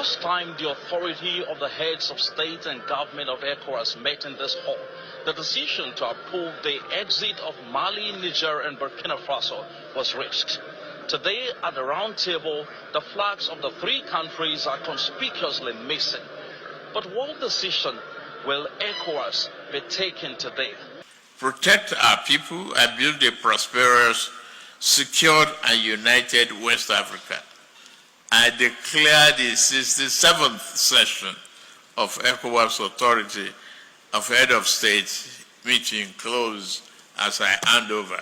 last time the authority of the heads of state and government of ECOWAS met in this hall, the decision to approve the exit of Mali, Niger, and Burkina Faso was reached. Today, at the round table, the flags of the three countries are conspicuously missing. But what decision will ECOWAS be taking today? Protect our people and build a prosperous, secured, and united West Africa. I declare the 67th session of ECOWAS Authority of Head of State meeting closed as I hand over.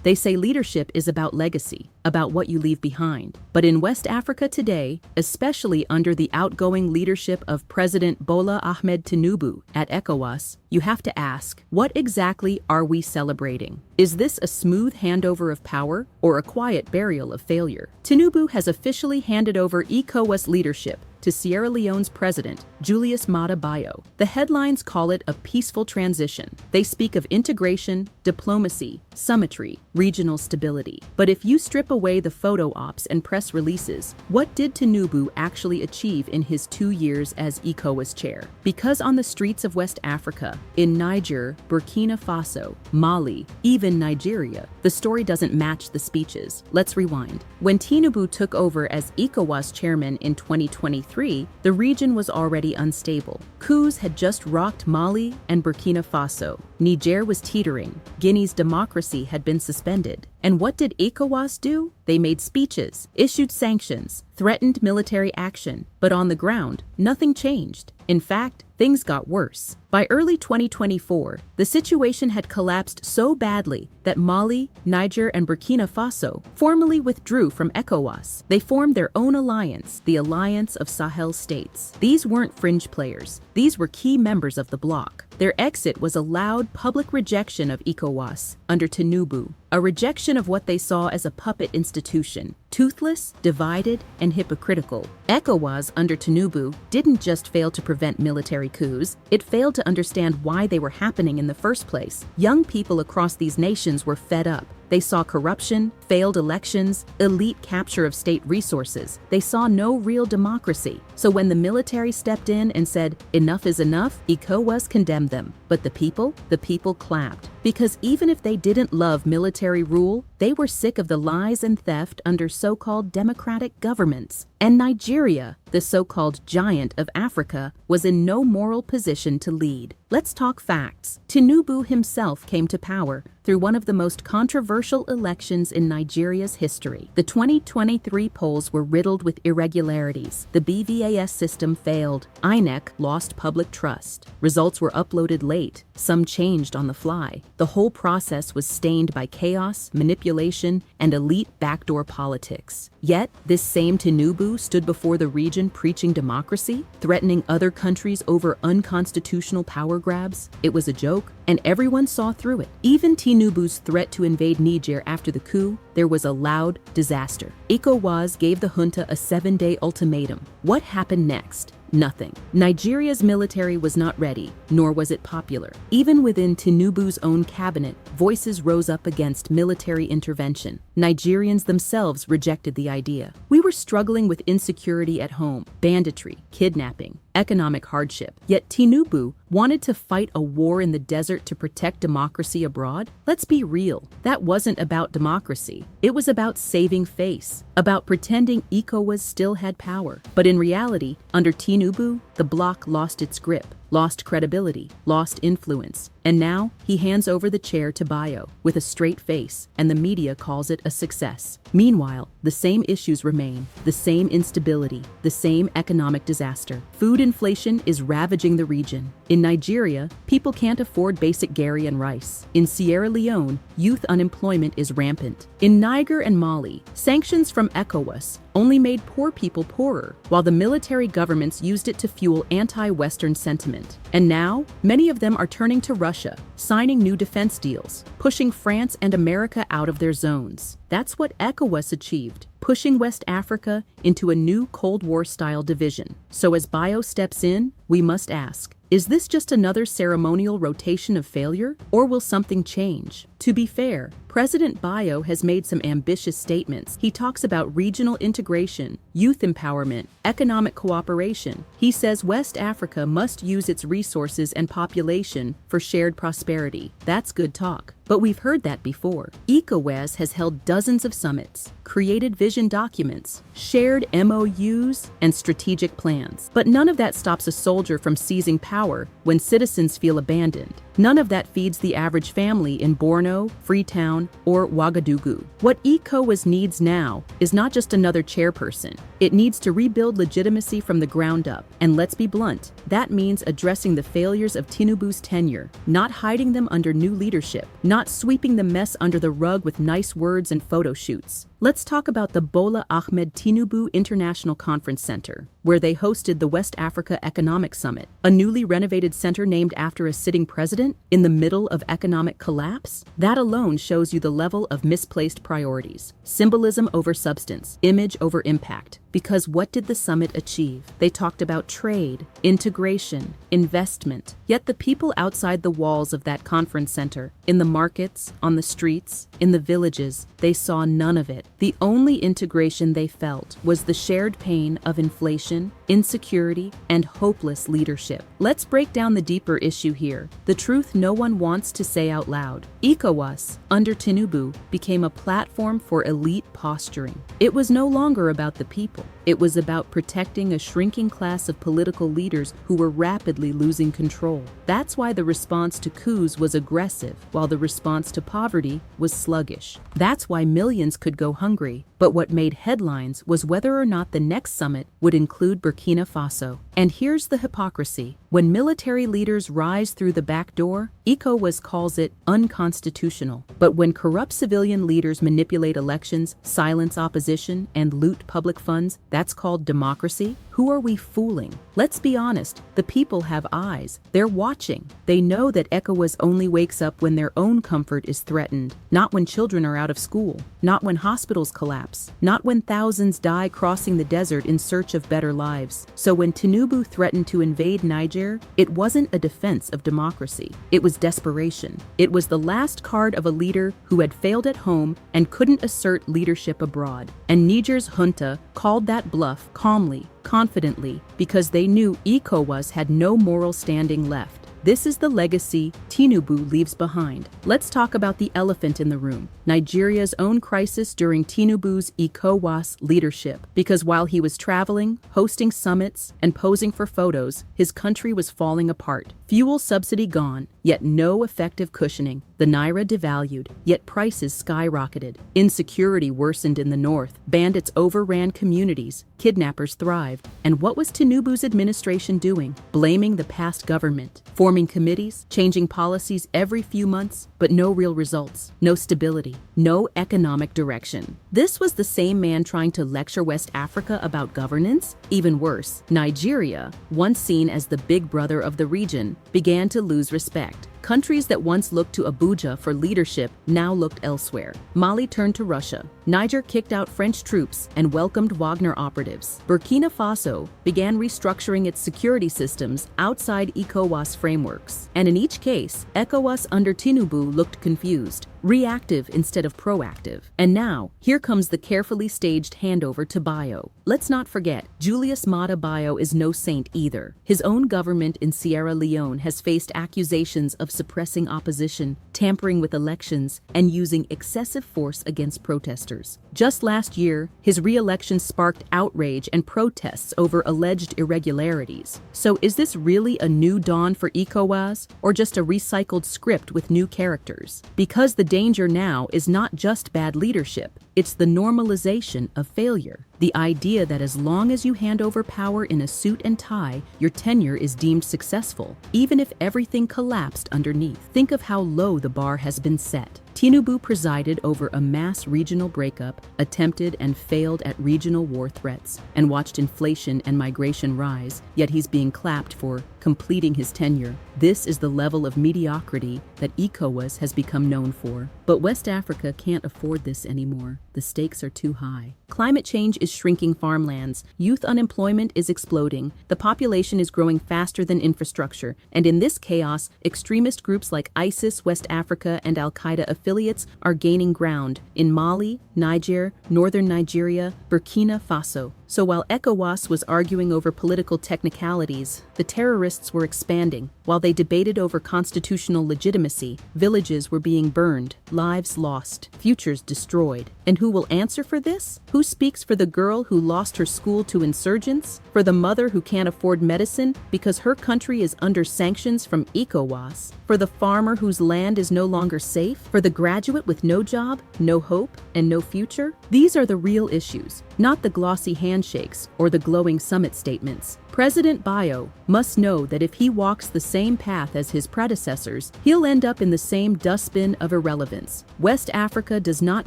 They say leadership is about legacy, about what you leave behind. But in West Africa today, especially under the outgoing leadership of President Bola Ahmed Tinubu at ECOWAS, you have to ask, what exactly are we celebrating? Is this a smooth handover of power or a quiet burial of failure? Tinubu has officially handed over ECOWAS leadership to Sierra Leone's president, Julius Maada Bio. The headlines call it a peaceful transition. They speak of integration, diplomacy, symmetry, regional stability. But if you strip away the photo ops and press releases, what did Tinubu actually achieve in his 2 years as ECOWAS chair? Because on the streets of West Africa, in Niger, Burkina Faso, Mali, even Nigeria, the story doesn't match the speeches. Let's rewind. When Tinubu took over as ECOWAS chairman in 2023, the region was already unstable. Coups had just rocked Mali and Burkina Faso. Niger was teetering. Guinea's democracy had been suspended. And what did ECOWAS do? They made speeches, issued sanctions, threatened military action. But on the ground, nothing changed. In fact, things got worse. By early 2024, the situation had collapsed so badly that Mali, Niger, and Burkina Faso formally withdrew from ECOWAS. They formed their own alliance, the Alliance of Sahel States. These weren't fringe players. These were key members of the bloc. Their exit was a loud public rejection of ECOWAS under Tinubu, a rejection of what they saw as a puppet institution, toothless, divided, and hypocritical. ECOWAS under Tinubu didn't just fail to prevent military coups, it failed to understand why they were happening in the first place. Young people across these nations were fed up. They saw corruption, failed elections, elite capture of state resources. They saw no real democracy. So when the military stepped in and said, "Enough is enough," ECOWAS condemned them. But the people clapped. Because even if they didn't love military rule, they were sick of the lies and theft under so-called democratic governments. And Nigeria, the so-called giant of Africa, was in no moral position to lead. Let's talk facts. Tinubu himself came to power through one of the most controversial elections in Nigeria's history. The 2023 polls were riddled with irregularities. The BVAS system failed. INEC lost public trust. Results were uploaded late. Some changed on the fly. The whole process was stained by chaos, manipulation, and elite backdoor politics. Yet, this same Tinubu stood before the region preaching democracy, threatening other countries over unconstitutional power grabs. It was a joke, and everyone saw through it. Even Tinubu's threat to invade Niger after the coup, there was a loud disaster. ECOWAS gave the junta a 7-day ultimatum. What happened next? Nothing. Nigeria's military was not ready, nor was it popular. Even within Tinubu's own cabinet, voices rose up against military intervention. Nigerians themselves rejected the idea. We were struggling with insecurity at home, banditry, kidnapping, economic hardship. Yet Tinubu wanted to fight a war in the desert to protect democracy abroad? Let's be real. That wasn't about democracy. It was about saving face, about pretending ECOWAS still had power. But in reality, under Tinubu, the bloc lost its grip, lost credibility, lost influence. And now, he hands over the chair to Bio with a straight face, and the media calls it a success. Meanwhile, the same issues remain, the same instability, the same economic disaster. Food inflation is ravaging the region. In Nigeria, people can't afford basic gari and rice. In Sierra Leone, youth unemployment is rampant. In Niger and Mali, sanctions from ECOWAS only made poor people poorer, while the military governments used it to fuel anti-Western sentiment. And now, many of them are turning to Russia, signing new defense deals, pushing France and America out of their zones. That's what ECOWAS achieved, pushing West Africa into a new Cold War-style division. So as Bio steps in, we must ask, is this just another ceremonial rotation of failure, or will something change? To be fair, President Bio has made some ambitious statements. He talks about regional integration, youth empowerment, economic cooperation. He says West Africa must use its resources and population for shared prosperity. That's good talk. But we've heard that before. Ecowas has held dozens of summits, created vision documents, shared MOUs, and strategic plans. But none of that stops a soldier from seizing power when citizens feel abandoned. None of that feeds the average family in Borno, Freetown, or Ouagadougou. What Ecowas needs now is not just another chairperson. It needs to rebuild legitimacy from the ground up. And let's be blunt, that means addressing the failures of Tinubu's tenure, not hiding them under new leadership, not sweeping the mess under the rug with nice words and photo shoots. Let's talk about the Bola Ahmed Tinubu International Conference Center, where they hosted the West Africa Economic Summit, a newly renovated center named after a sitting president in the middle of economic collapse. That alone shows you the level of misplaced priorities. Symbolism over substance, image over impact. Because what did the summit achieve? They talked about trade, integration, investment. Yet the people outside the walls of that conference center, in the markets, on the streets, in the villages, they saw none of it. The only integration they felt was the shared pain of inflation, insecurity, and hopeless leadership. Let's break down the deeper issue here, the truth no one wants to say out loud. Ecowas, under Tinubu, became a platform for elite posturing. It was no longer about the people. It was about protecting a shrinking class of political leaders who were rapidly losing control. That's why the response to coups was aggressive, while the response to poverty was sluggish. That's why millions could go hungry. But what made headlines was whether or not the next summit would include Burkina Faso. And here's the hypocrisy. When military leaders rise through the back door, Ecowas calls it unconstitutional. But when corrupt civilian leaders manipulate elections, silence opposition, and loot public funds, that's called democracy? Who are we fooling? Let's be honest, the people have eyes. They're watching. They know that Ecowas only wakes up when their own comfort is threatened, not when children are out of school, not when hospitals collapse, not when thousands die crossing the desert in search of better lives. So when Tinubu threatened to invade Niger, it wasn't a defense of democracy. It was desperation. It was the last card of a leader who had failed at home and couldn't assert leadership abroad. And Niger's junta called that bluff calmly, confidently, because they knew Ecowas had no moral standing left. This is the legacy Tinubu leaves behind. Let's talk about the elephant in the room, Nigeria's own crisis during Tinubu's Ecowas leadership. Because while he was traveling, hosting summits, and posing for photos, his country was falling apart. Fuel subsidy gone, yet no effective cushioning. The naira devalued, yet prices skyrocketed. Insecurity worsened in the north. Bandits overran communities. Kidnappers thrived. And what was Tinubu's administration doing? Blaming the past government. Forming committees, changing policies every few months, but no real results. No stability. No economic direction. This was the same man trying to lecture West Africa about governance? Even worse, Nigeria, once seen as the big brother of the region, began to lose respect. Countries that once looked to Abuja for leadership now looked elsewhere. Mali turned to Russia. Niger kicked out French troops and welcomed Wagner operatives. Burkina Faso began restructuring its security systems outside Ecowas frameworks. And in each case, Ecowas under Tinubu looked confused, reactive instead of proactive. And now, here comes the carefully staged handover to Bio. Let's not forget, Julius Maada Bio is no saint either. His own government in Sierra Leone has faced accusations of suppressing opposition, tampering with elections, and using excessive force against protesters. Just last year, his re-election sparked outrage and protests over alleged irregularities. So is this really a new dawn for Ecowas, or just a recycled script with new characters? Because the danger now is not just bad leadership, it's the normalization of failure. The idea that as long as you hand over power in a suit and tie, your tenure is deemed successful, even if everything collapsed underneath. Think of how low the bar has been set. Tinubu presided over a mass regional breakup, attempted and failed at regional war threats, and watched inflation and migration rise, yet he's being clapped for completing his tenure. This is the level of mediocrity that Ecowas has become known for. But West Africa can't afford this anymore. The stakes are too high. Climate change is shrinking farmlands, youth unemployment is exploding, the population is growing faster than infrastructure, and in this chaos, extremist groups like ISIS, West Africa, and Al-Qaeda affiliates are gaining ground in Mali, Niger, northern Nigeria, Burkina Faso. So while Ecowas was arguing over political technicalities, the terrorists were expanding. While they debated over constitutional legitimacy, villages were being burned, lives lost, futures destroyed. And who will answer for this? Who speaks for the girl who lost her school to insurgents? For the mother who can't afford medicine because her country is under sanctions from Ecowas? For the farmer whose land is no longer safe? For the graduate with no job, no hope, and no future? These are the real issues, not the glossy handshakes or the glowing summit statements. President Bio must know that if he walks the same path as his predecessors, he'll end up in the same dustbin of irrelevance. West Africa does not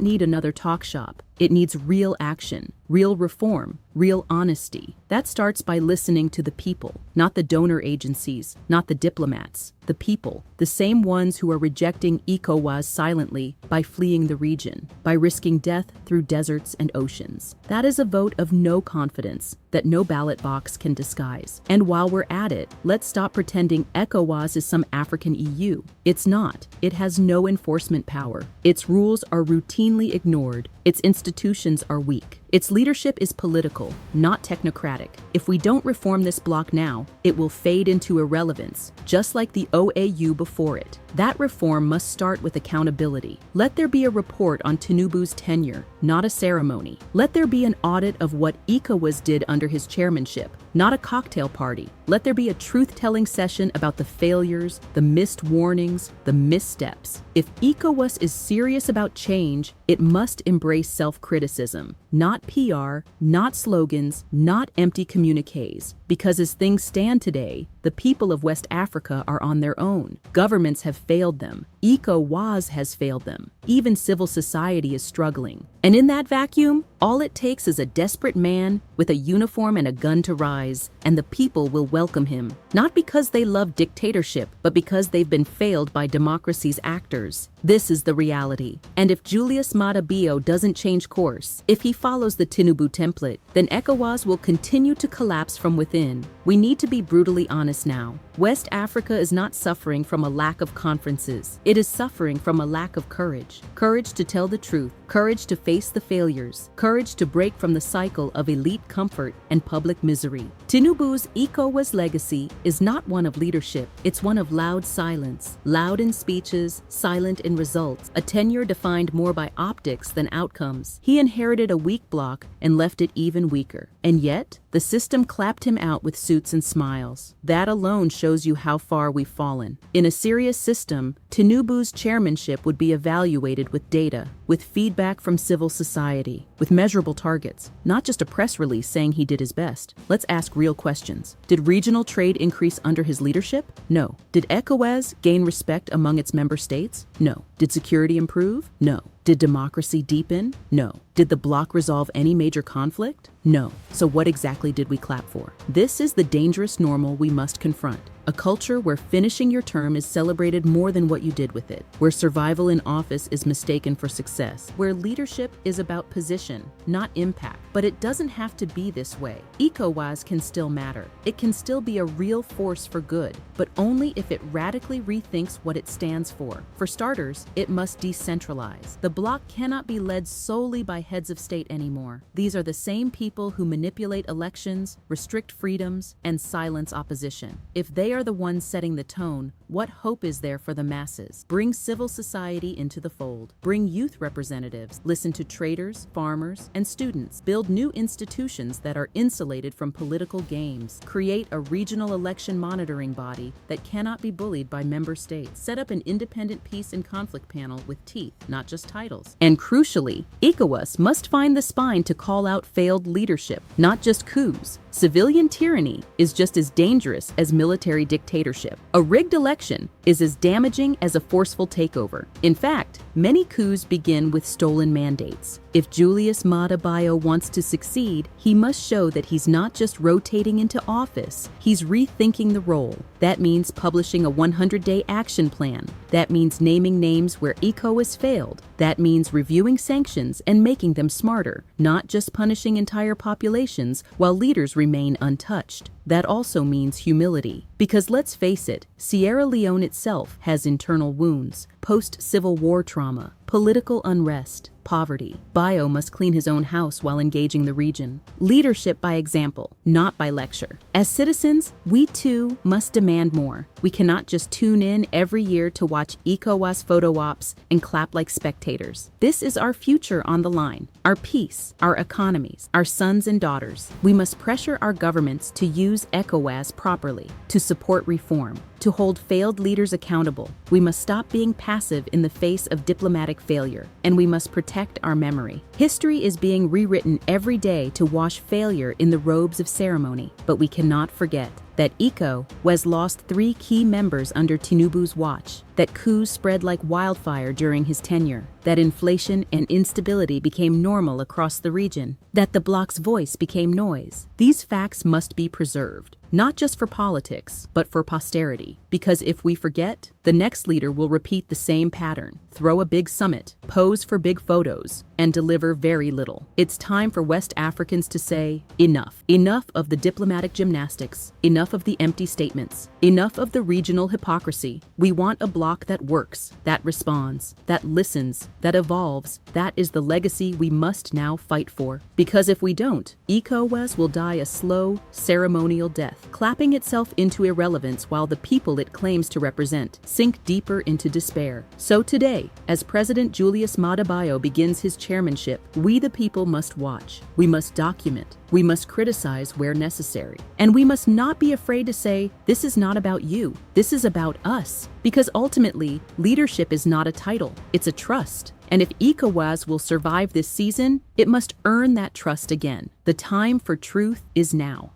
need another talk shop. It needs real action, real reform, real honesty. That starts by listening to the people, not the donor agencies, not the diplomats, the people, the same ones who are rejecting Ecowas silently by fleeing the region, by risking death through deserts and oceans. That is a vote of no confidence that no ballot box can disguise. And while we're at it, let's stop pretending Ecowas is some African EU. It's not. It has no enforcement power. Its rules are routinely ignored. Its institutions are weak. Its leadership is political, not technocratic. If we don't reform this bloc now, it will fade into irrelevance, just like the OAU before it. That reform must start with accountability. Let there be a report on Tinubu's tenure, not a ceremony. Let there be an audit of what Ecowas did under his chairmanship, not a cocktail party. Let there be a truth-telling session about the failures, the missed warnings, the missteps. If Ecowas is serious about change, it must embrace self-criticism, not PR, not slogans, not empty communiques. Because as things stand today, the people of West Africa are on their own. Governments have failed them. Ecowas has failed them. Even civil society is struggling. And in that vacuum, all it takes is a desperate man with a uniform and a gun to rise, and the people will welcome him. Not because they love dictatorship, but because they've been failed by democracy's actors. This is the reality. And if Julius Maada Bio doesn't change course, if he follows the Tinubu template, then Ecowas will continue to collapse from within. We need to be brutally honest now. West Africa is not suffering from a lack of conferences. It is suffering from a lack of courage. Courage to tell the truth, courage to face the failures, courage to break from the cycle of elite comfort and public misery. Tinubu's Ecowas legacy is not one of leadership, it's one of loud silence. Loud in speeches, silent in results, a tenure defined more by optics than outcomes. He inherited a weak bloc and left it even weaker. And yet, the system clapped him out with suits and smiles. That alone shows you how far we've fallen. In a serious system, Tinubu's chairmanship would be evaluated with data, with feedback from civil society, with measurable targets, not just a press release saying he did his best. Let's ask real questions. Did regional trade increase under his leadership? No. Did ECOWAS gain respect among its member states? No. Did security improve? No. Did democracy deepen? No. Did the bloc resolve any major conflict? No. So what exactly did we clap for? This is the dangerous normal we must confront. A culture where finishing your term is celebrated more than what you did with it, where survival in office is mistaken for success, where leadership is about position, not impact. But it doesn't have to be this way. ECOWAS can still matter. It can still be a real force for good, but only if it radically rethinks what it stands for. For starters, it must decentralize. The bloc cannot be led solely by heads of state anymore. These are the same people who manipulate elections, restrict freedoms, and silence opposition. If they are the ones setting the tone, what hope is there for the masses? Bring civil society into the fold. Bring youth representatives. Listen to traders, farmers, and students. Build new institutions that are insulated from political games. Create a regional election monitoring body that cannot be bullied by member states. Set up an independent peace and conflict panel with teeth, not just titles. And crucially, ECOWAS must find the spine to call out failed leadership, not just coups. Civilian tyranny is just as dangerous as military dictatorship. A rigged election is as damaging as a forceful takeover. In fact, many coups begin with stolen mandates. If Julius Maada Bio wants to succeed, he must show that he's not just rotating into office, he's rethinking the role. That means publishing a 100-day action plan. That means naming names where Ecowas failed. That means reviewing sanctions and making them smarter, not just punishing entire populations while leaders remain untouched. That also means humility. Because let's face it, Sierra Leone itself has internal wounds, post-Civil War trauma, political unrest, poverty. Bio must clean his own house while engaging the region. Leadership by example, not by lecture. As citizens, we too must demand more. We cannot just tune in every year to watch Ecowas photo ops and clap like spectators. This is our future on the line, our peace, our economies, our sons and daughters. We must pressure our governments to use Ecowas properly, to support reform, to hold failed leaders accountable. We must stop being passive in the face of diplomatic failure, and we must protect our memory. History is being rewritten every day to wash failure in the robes of ceremony, but we cannot forget that Ecowas lost 3 key members under Tinubu's watch, that coups spread like wildfire during his tenure, that inflation and instability became normal across the region, that the bloc's voice became noise. These facts must be preserved, not just for politics, but for posterity. Because if we forget, the next leader will repeat the same pattern, throw a big summit, pose for big photos, and deliver very little. It's time for West Africans to say, enough. Enough of the diplomatic gymnastics, enough of the empty statements, enough of the regional hypocrisy. We want a bloc that works, that responds, that listens, that evolves. That is the legacy we must now fight for. Because if we don't, Ecowas will die a slow, ceremonial death, clapping itself into irrelevance while the people it claims to represent sink deeper into despair. So today, as President Julius Maada Bio begins his chairmanship, we the people must watch. We must document. We must criticize where necessary. And we must not be afraid to say, this is not about you. This is about us. Because ultimately, leadership is not a title. It's a trust. And if Ecowas will survive this season, it must earn that trust again. The time for truth is now.